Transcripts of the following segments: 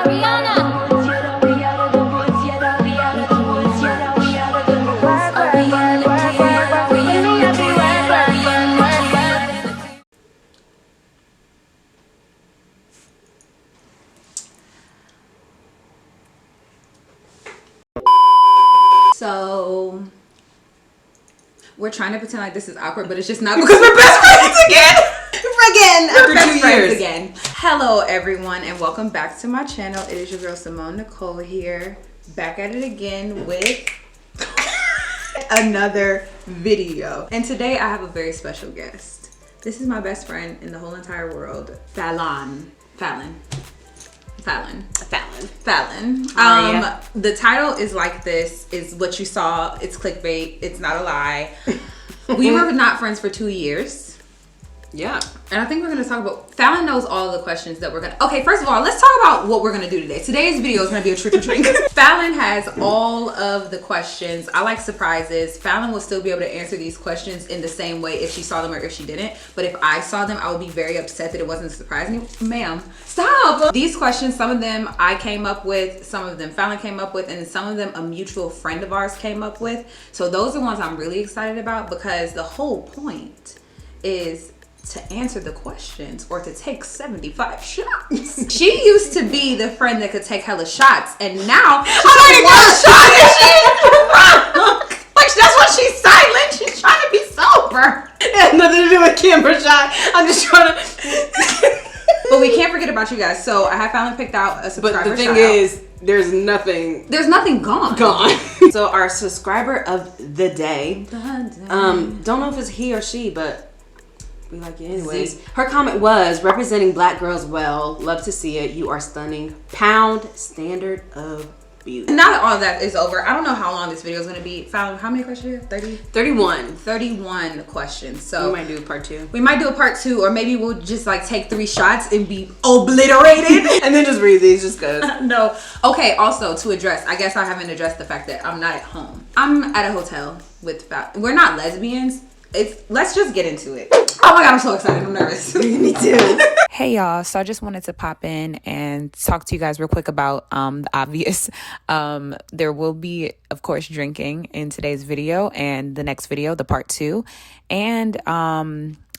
So we're trying to pretend like this is awkward, but it's just not because we're best friends again. After 2 years again. Hello everyone and welcome back to my channel. It is your girl Simone Nicole here, back at it again with another video. And today I have a very special guest. This is my best friend in the whole entire world, Fallon. The title is like this, is what you saw. It's clickbait. It's not a lie. We were not friends for 2 years. Yeah. And I think we're going to talk about, Fallon knows all the questions that we're going to, okay, first of all, let's talk about what we're going to do today. Today's video is going to be a trick or treat. Fallon has all of the questions. I like surprises. Fallon will still be able to answer these questions in the same way if she saw them or if she didn't. But if I saw them, I would be very upset that it wasn't surprising. Ma'am, stop. These questions, some of them I came up with, some of them Fallon came up with, and some of them a mutual friend of ours came up with. So those are the ones I'm really excited about because the whole point is to answer the questions or to take 75 shots. She used to be the friend that could take hella shots, and now she's one shot and she's drunk. Like, that's why she's silent. She's trying to be sober. It has nothing to do with camera shot. I'm just trying to. But we can't forget about you guys. So I have Fallon picked out a subscriber. But the thing is, there's nothing gone. So our subscriber of the day, don't know if it's he or she, but we like it anyways. Her comment was, representing black girls well, love to see it, you are stunning, pound standard of beauty. Now that all of that is over, I don't know how long this video is going to be. Fallon, how many questions do you have? 30? 31 questions. So we might do part two. We might do a part two, or maybe we'll just like take 3 shots and be obliterated. And then just read these just cause. No. Okay, also to address, I guess I haven't addressed the fact that I'm not at home. I'm at a hotel with Fallon. We're not lesbians. Let's just get into it. Oh my god, I'm so excited. I'm nervous. Me too. Hey y'all, so I just wanted to pop in and talk to you guys real quick about the obvious. There will be, of course, drinking in today's video and the next video, the part 2. And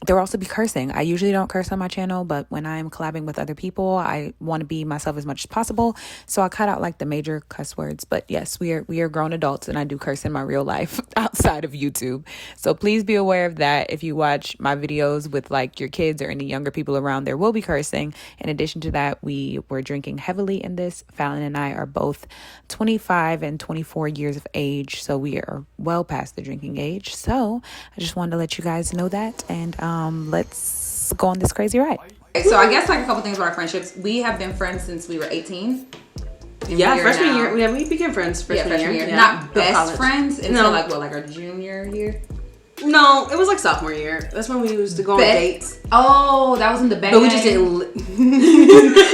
there will also be cursing. I usually don't curse on my channel, but when I'm collabing with other people, I want to be myself as much as possible. So I cut out like the major cuss words. But yes, we are grown adults and I do curse in my real life outside of YouTube. So please be aware of that. If you watch my videos with like your kids or any younger people around, there will be cursing. In addition to that, we were drinking heavily in this. Fallon and I are both 25 and 24 years of age. So we are well past the drinking age. So I just wanted to let you guys know that. And let's go on this crazy ride. So I guess like a couple things about our friendships. We have been friends since we were 18. Yeah, freshman year. Yeah, we became friends freshman year. Yeah. Not best friends until like our junior year. No, it was like sophomore year. That's when we used to go on dates. Oh, that was in the bang. But we just didn't.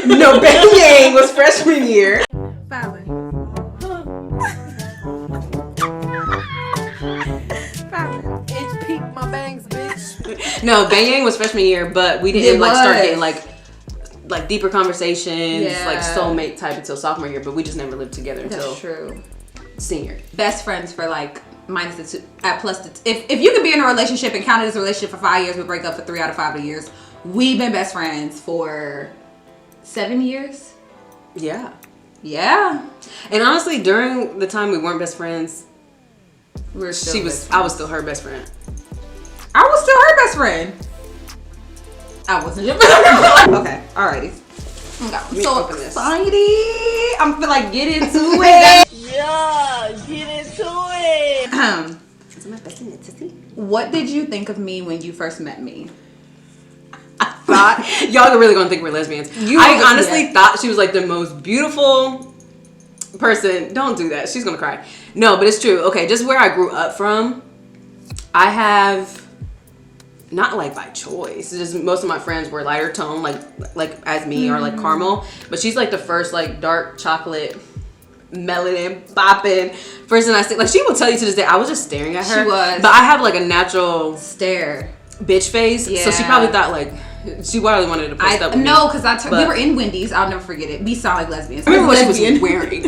No, bang yang was freshman year. Fallon. It's peak my bangs, bitch. No, bang yang was freshman year, but we didn't start getting like deeper conversations, like soulmate type until sophomore year. But we just never lived together until senior. Best friends for like minus the 2 at plus the if you could be in a relationship and count it as a relationship for 5 years, we break up for 3 out of 5 of the years. We've been best friends for 7 years. Yeah. And honestly, during the time we weren't best friends, I was still her best friend. I was still her best friend. I wasn't your best friend. Okay, alrighty. I'm so excited. I'm feel like get into it. Yeah, get into it. Is it my best in it, What did you think of me when you first met me? I thought y'all are really gonna think we're lesbians. I honestly thought she was like the most beautiful person. Don't do that. She's gonna cry. No, but it's true. Okay, just where I grew up from, I have. Not like by choice. It's just most of my friends were lighter tone, like as me, or like caramel. But she's like the first like dark chocolate, melanin popping person I see. Like she will tell you to this day, I was just staring at her. She was. But I have like a natural stare bitch face. Yeah. So she probably thought like She probably wanted to post up with me. No, because we were in Wendy's. I'll never forget it. We sound like lesbians. I remember what she was wearing.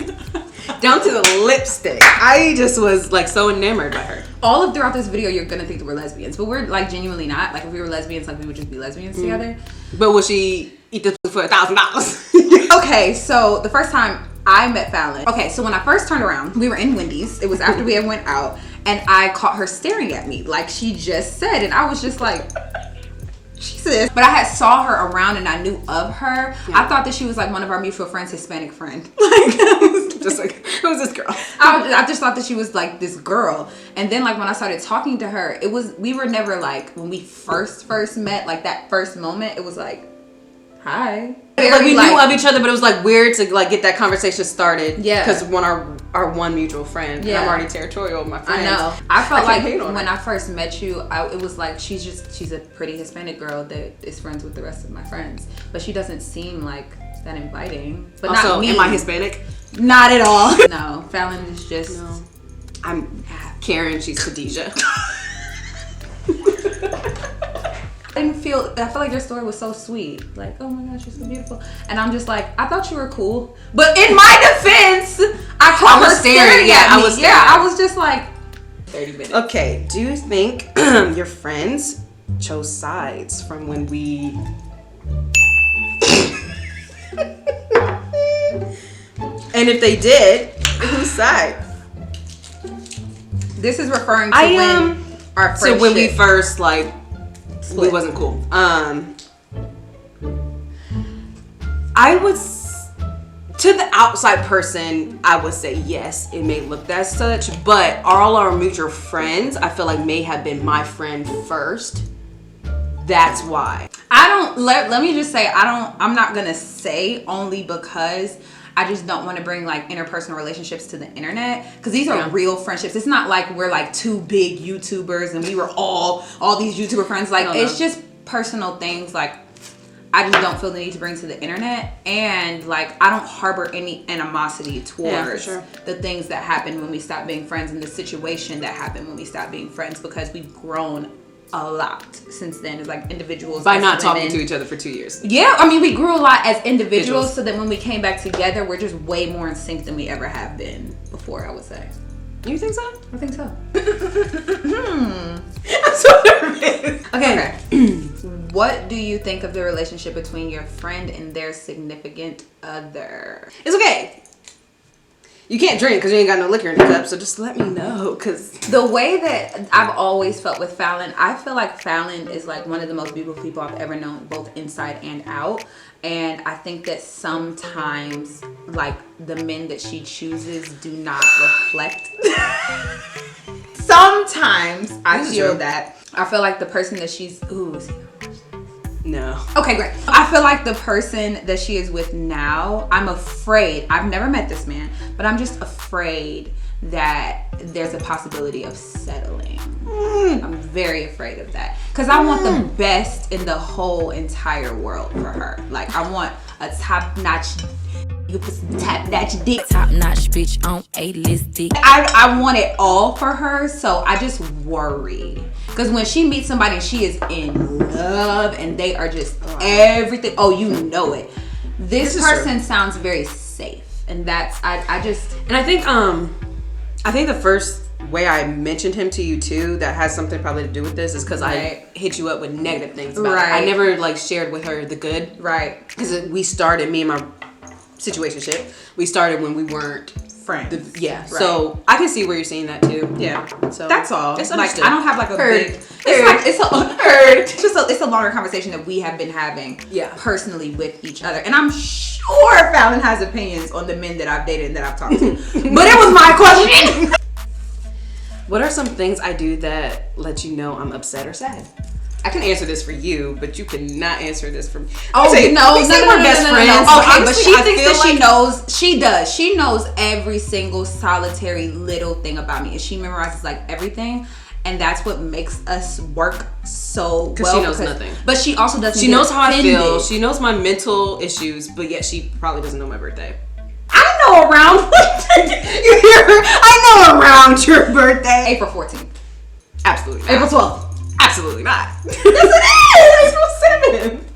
Down to the lipstick. I just was like so enamored by her. All of throughout this video, you're gonna think that we're lesbians, but we're like genuinely not. Like if we were lesbians, like we would just be lesbians together. But will she eat this for $1,000? Okay, so the first time I met Fallon. Okay, so when I first turned around, we were in Wendy's. It was after we had went out, and I caught her staring at me like she just said, and I was just like, Jesus. But I had saw her around and I knew of her. Yeah. I thought that she was like one of our mutual friends' Hispanic friend. Like, just like, who's this girl? I just thought that she was like this girl. And then like when I started talking to her, we were never like, when we first met, like that first moment, it was like, hi. Like we knew of each other, but it was like weird to like get that conversation started. Yeah. Because our one mutual friend. Yeah. And I'm already territorial with my friends. I know. I felt like when I first met you, it was like she's a pretty Hispanic girl that is friends with the rest of my friends, but she doesn't seem like that inviting. But also, not me. Am I Hispanic? Not at all. No, Fallon is just. No. I'm Karen. She's Khadijah. I feel like your story was so sweet. Like, oh my gosh, you're so beautiful. And I'm just like, I thought you were cool. But in my defense, I caught her staring at me. I was just like, 30 minutes. Okay, do you think your friends chose sides from when we... And if they did, whose side? This is referring to when our friendship... So when we first, like... Split. We wasn't cool. I was, to the outside person, I would say yes, it may look that such, but all our mutual friends, I feel like may have been my friend first. That's why. Let me just say, I'm not gonna say only because I just don't want to bring like interpersonal relationships to the internet, because these are real friendships. It's not like we're like two big YouTubers and we were all these YouTuber friends. Like it's just personal things. Like I just don't feel the need to bring to the internet, and like I don't harbor any animosity towards the things that happened when we stopped being friends and the situation that happened when we stopped being friends, because we've grown a lot since then as like individuals. By not talking to each other for 2 years. Yeah, I mean we grew a lot as individuals, so that when we came back together, we're just way more in sync than we ever have been before, I would say. You think so? I think so. I'm so nervous. Okay. What do you think of the relationship between your friend and their significant other? It's okay. You can't drink because you ain't got no liquor in the cup, so just let me know. Because the way that I've always felt with Fallon, I feel like Fallon is like one of the most beautiful people I've ever known, both inside and out. And I think that sometimes like the men that she chooses do not reflect. Sometimes I feel that. I feel like the person that she's... Ooh, is he gonna watch this? No. Okay, great. I feel like the person that she is with now, I'm afraid, I've never met this man, but I'm just afraid that there's a possibility of settling. I'm very afraid of that. Because I want the best in the whole entire world for her. Like, I want a top-notch... You put some top-notch dick. Top-notch bitch on A-list dick. I want it all for her, so I just worry. Because when she meets somebody and she is in love and they are just everything, oh, you know it. This person sounds very safe, and that's I just. And I think the first way I mentioned him to you too, that has something probably to do with this, is because I hit you up with negative things about it. I never like shared with her the good, right? Because we started, me and my situationship, we started when we weren't friends. So I can see where you're saying that too. Yeah. So that's all. It's like I don't have like a big. It's a longer conversation that we have been having. Yeah. Personally with each other, and I'm sure Fallon has opinions on the men that I've dated and that I've talked to. But it was my question. What are some things I do that let you know I'm upset or sad? I can answer this for you, but you cannot answer this for me. Oh, no, we're best friends. Okay, but she thinks that like she knows. She does. She knows every single solitary little thing about me, and she memorizes like everything. And that's what makes us work so well. Because she knows nothing. But she also doesn't. She knows how I feel. She knows my mental issues, but yet she probably doesn't know my birthday. I know around. You hear her? I know around your birthday. April 14th. Absolutely. April 12th. Absolutely not. Yes, it is. April 7th.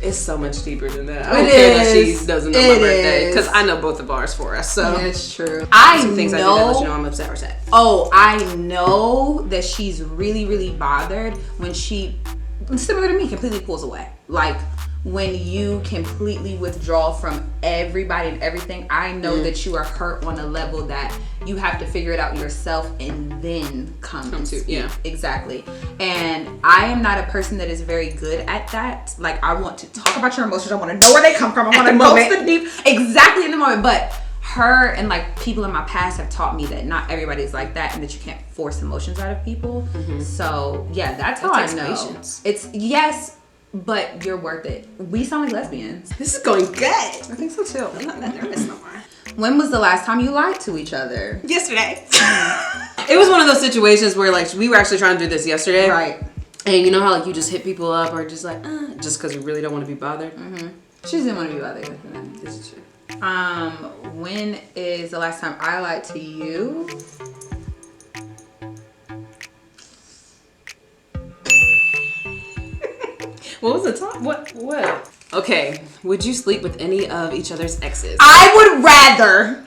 It's so much deeper than that. I don't care that she doesn't know my birthday because I know both of ours for us. So it's true. Some things I do that let you know I'm upset or sad. Oh, I know that she's really, really bothered when she, similar to me, completely pulls away. Like when you completely withdraw from everybody and everything. I know that you are hurt on a level that you have to figure it out yourself and then come to. Yeah, exactly. And I am not a person that is very good at that. Like I want to talk about your emotions. I want to know where they come from. I want to go to the deep. Exactly in the moment. But her and like people in my past have taught me that not everybody's like that and that you can't force emotions out of people. So yeah, that's how I know. Patience. It's yes. But you're worth it. We sound like lesbians. This is going good. I think so too. I'm not that nervous no more. When was the last time you lied to each other? Yesterday. It was one of those situations where like we were actually trying to do this yesterday. Right. And you know how like you just hit people up or just like, just because you really don't want to be bothered? She just didn't want to be bothered. This is true. When is the last time I lied to you? What was the top? What? Okay. Would you sleep with any of each other's exes? I would rather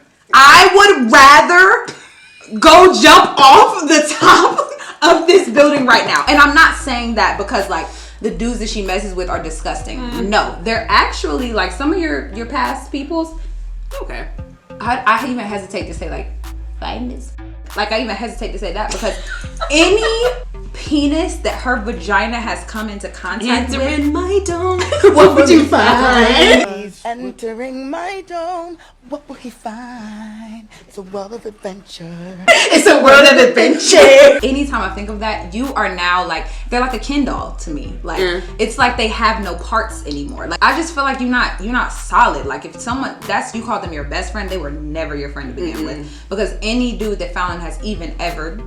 go jump off the top of this building right now. And I'm not saying that because like the dudes that she messes with are disgusting. No, they're actually like some of your past peoples. Okay. I even hesitate to say like finest. Like I even hesitate to say that because any penis that her vagina has come into contact with. Entering my dome. What would you find? He's entering my dome. What will he find? It's a world of adventure. It's a world of adventure. Anytime I think of that, you are now like, they're like a Ken doll to me. Like it's like they have no parts anymore. Like I just feel like you're not solid. Like if someone you call them your best friend, they were never your friend to begin with. Because any dude that Fallon has even ever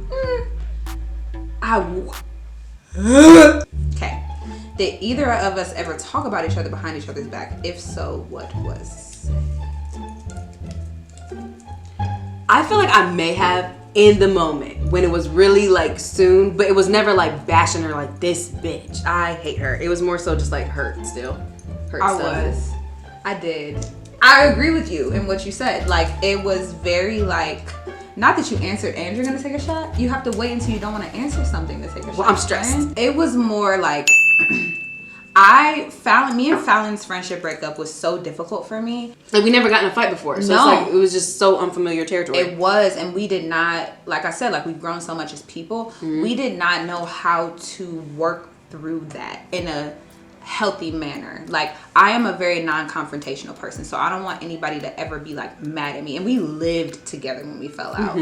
okay. Did either of us ever talk about each other behind each other's back? If so, what was said? I feel like I may have in the moment when it was really like soon, but it was never like bashing her like this bitch. I hate her. It was more so just like hurt still. I did. I agree with you in what you said. Like it was very like, not that you answered and you're gonna take a shot. You have to wait until you don't want to answer something to take a shot. Well, I'm stressed. Right? It was more like me and Fallon's friendship breakup was so difficult for me. Like we never got in a fight before. So it's like it was just so unfamiliar territory. It was, and we did not, like I said, like we've grown so much as people. We did not know how to work through that in a healthy manner. Like I am a very non-confrontational person, so I don't want anybody to ever be like mad at me, and we lived together when we fell out.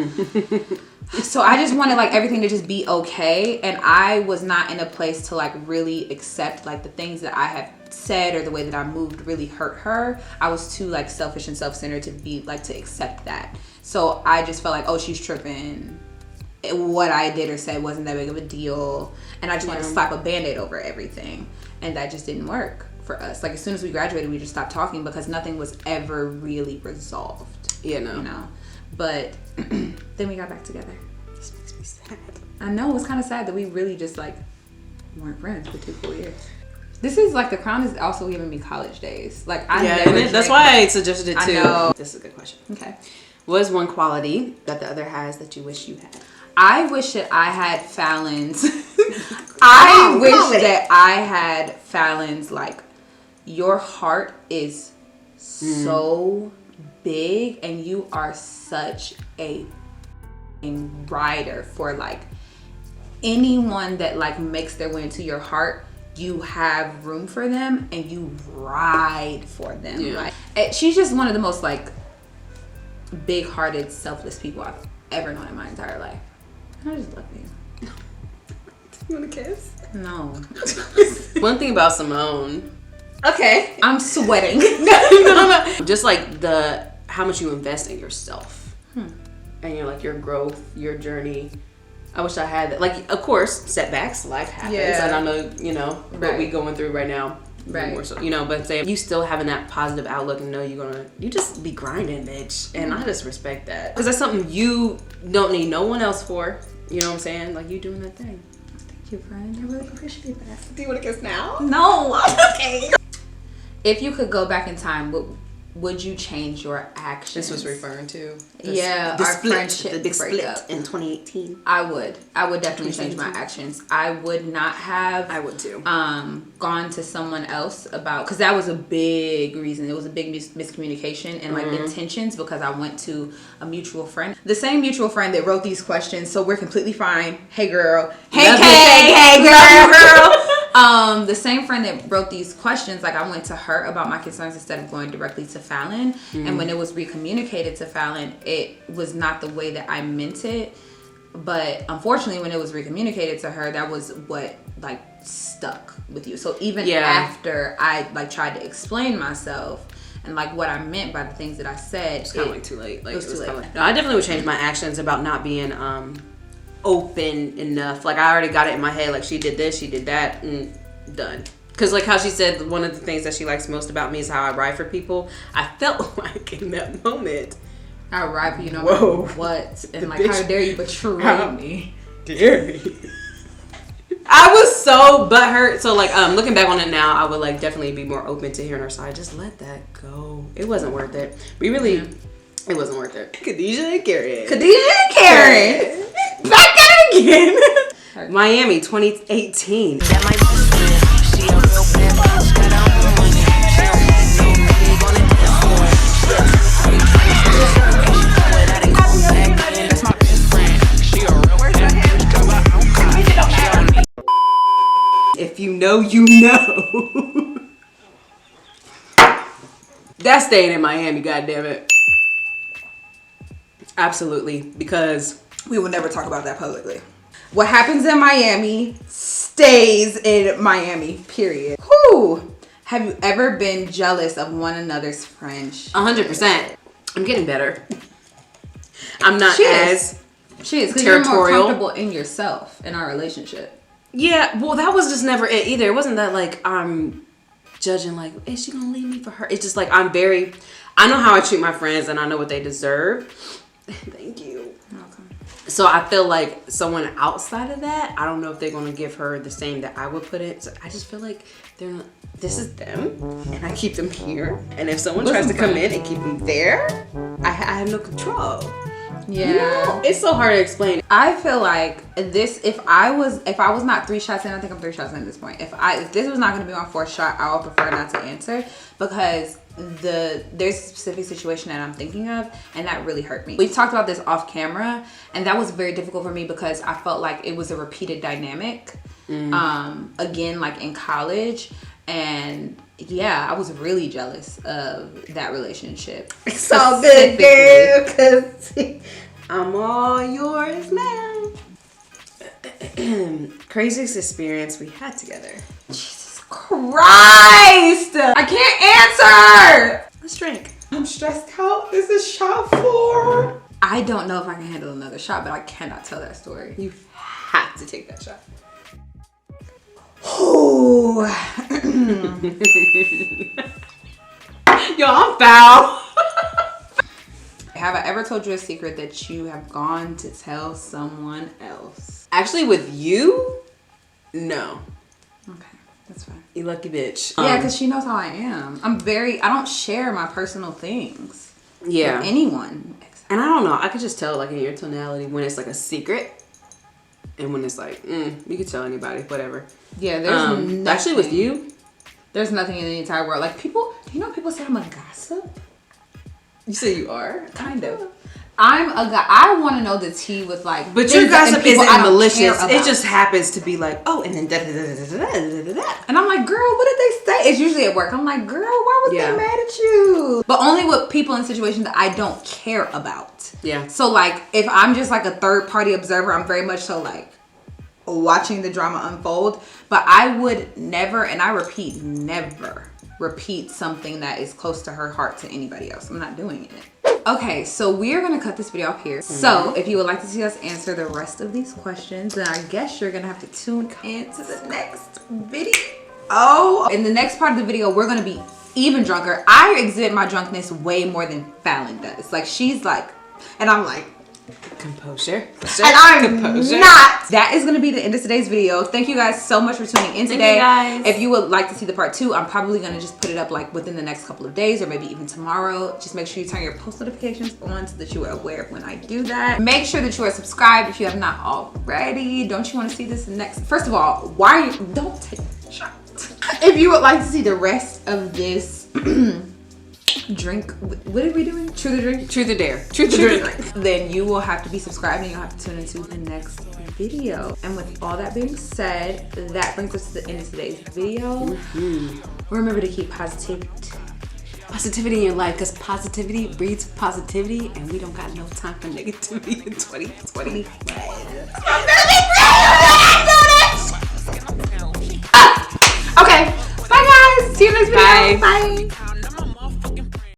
So I just wanted like everything to just be okay, and I was not in a place to like really accept like the things that I have said or the way that I moved really hurt her. I was too like selfish and self-centered to be like to accept that. So I just felt like, oh, she's tripping. What I did or said wasn't that big of a deal, and I just wanted to slap a band-aid over everything. And that just didn't work for us. Like as soon as we graduated, we just stopped talking because nothing was ever really resolved. You know. But then we got back together. This makes me sad. I know, it's kind of sad that we really just like weren't friends for 2 full years. This is like The Crown is also giving me college days. Like that's why I suggested it too. I know. This is a good question. Okay. What is one quality that the other has that you wish you had? I wish that I had Fallon's. I wish that I had Fallon's, like, your heart is so big and you are such a rider for, like, anyone that, like, makes their way into your heart. You have room for them and you ride for them. Yeah. Like, she's just one of the most, like, big-hearted, selfless people I've ever known in my entire life. I just love you. You want a kiss? No. One thing about Simone. Okay. I'm sweating. No. Just like how much you invest in yourself. And your growth, your journey. I wish I had that. Like, of course, setbacks, life happens. Yeah. And I know, what we going through right now. Right. More so, but say you still having that positive outlook and know you just be grinding, bitch. And I just respect that. Because that's something you don't need no one else for. You know what I'm saying? Like, you doing that thing. you, friend. I really appreciate that. Do you want to kiss now? No. Okay. If you could go back in time, would you change your actions? This was referring to our friendship the big breakup. split in 2018. I would definitely change my actions. I would not have. I would too. Gone to someone else about, because that was a big reason. It was a big miscommunication and like intentions, because I went to a mutual friend, the same mutual friend that wrote these questions. So we're completely fine. Hey girl. Hey Kay. Hey girl. The same friend that wrote these questions, like I went to her about my concerns instead of going directly to Fallon. And when it was recommunicated to Fallon, it was not the way that I meant it. But unfortunately, when it was recommunicated to her, that was what like stuck with you. So even after I like tried to explain myself and like what I meant by the things that I said, it's kind of like too late. Like, it was too late. No, I definitely would change my actions about not being open enough. Like I already got it in my head, like she did this, she did that, and done. Because like how she said, one of the things that she likes most about me is how I ride for people. I felt like in that moment, I ride for you no matter what, and like how dare you betray me? Dare me? I was so butthurt. So like looking back on it now, I would like definitely be more open to hearing her side. Just let that go. It wasn't worth it. We really, it wasn't worth it. Khadijah and Karen. Back at it again. Miami 2018. If you know, you know. That's staying in Miami, goddammit. Absolutely, because we will never talk about that publicly. What happens in Miami stays in Miami, period. Whew. Have you ever been jealous of one another's friendship? 100%. I'm getting better. I'm not as She is, because you're more comfortable in yourself in our relationship. Yeah, well, that was just never it either. It wasn't that like I'm judging like, is she gonna leave me for her? It's just like I know how I treat my friends and I know what they deserve. Thank you. Welcome. So I feel like someone outside of that, I don't know if they're gonna give her the same that I would put it. So I just feel like they're not, this is them and I keep them here. And if someone tries to come in and keep them there, I have no control. Yeah, you know, it's so hard to explain. I feel like this, if I was not 3 shots in, I think I'm 3 shots in at this point. If this was not going to be my 4th shot, I would prefer not to answer, because there's a specific situation that I'm thinking of, and that really hurt me. We've talked about this off camera, and that was very difficult for me because I felt like it was a repeated dynamic. Again, like in college, and yeah, I was really jealous of that relationship. It's all good, girl, because I'm all yours now. Craziest experience we had together. Jesus Christ! I can't answer! Let's drink. I'm stressed out. This is shot 4. I don't know if I can handle another shot, but I cannot tell that story. You have to take that shot. Oh. Yo, I'm foul. Have I ever told you a secret that you have gone to tell someone else? Actually, with you, no. Okay, that's fine. You lucky bitch. Yeah, because she knows how I am. I don't share my personal things with anyone. And I don't know, I could just tell like in your tonality when it's like a secret and when it's like, you could tell anybody, whatever. Yeah, there's nothing. Actually with you, there's nothing in the entire world. Like people, do you know people say I'm a gossip? You say you are? Kind of. I'm a guy. I want to know the tea with like. But your gossip isn't malicious. It just happens to be like, oh, and then da da da da da da da. And I'm like, girl, what did they say? It's usually at work. I'm like, girl, why was they mad at you? But only with people in situations that I don't care about. Yeah. So like, if I'm just like a third party observer, I'm very much so like watching the drama unfold. But I would never, and I repeat, never repeat something that is close to her heart to anybody else. I'm not doing it. Okay, so we are going to cut this video off here. So if you would like to see us answer the rest of these questions, then I guess you're going to have to tune in to the next video. Oh, in the next part of the video, we're going to be even drunker. I exhibit my drunkenness way more than Fallon does. Like, she's like, and I'm like, Composure. And I'm not. That is going to be the end of today's video. Thank you guys so much for tuning in today. Thank you guys. If you would like to see the part 2, I'm probably going to just put it up like within the next couple of days or maybe even tomorrow. Just make sure you turn your post notifications on so that you are aware of when I do that. Make sure that you are subscribed if you have not already. Don't you want to see this next? First of all, why don't take a shot? If you would like to see the rest of this drink, what are we doing? Truth or drink? Truth or dare. Truth or drink. Then you will have to be subscribed and you'll have to tune into the next video. And with all that being said, that brings us to the end of today's video. Remember to keep positivity in life, because positivity breeds positivity, and we don't got no time for negativity in 2020. Okay, bye guys. See you next video. Bye. Bye.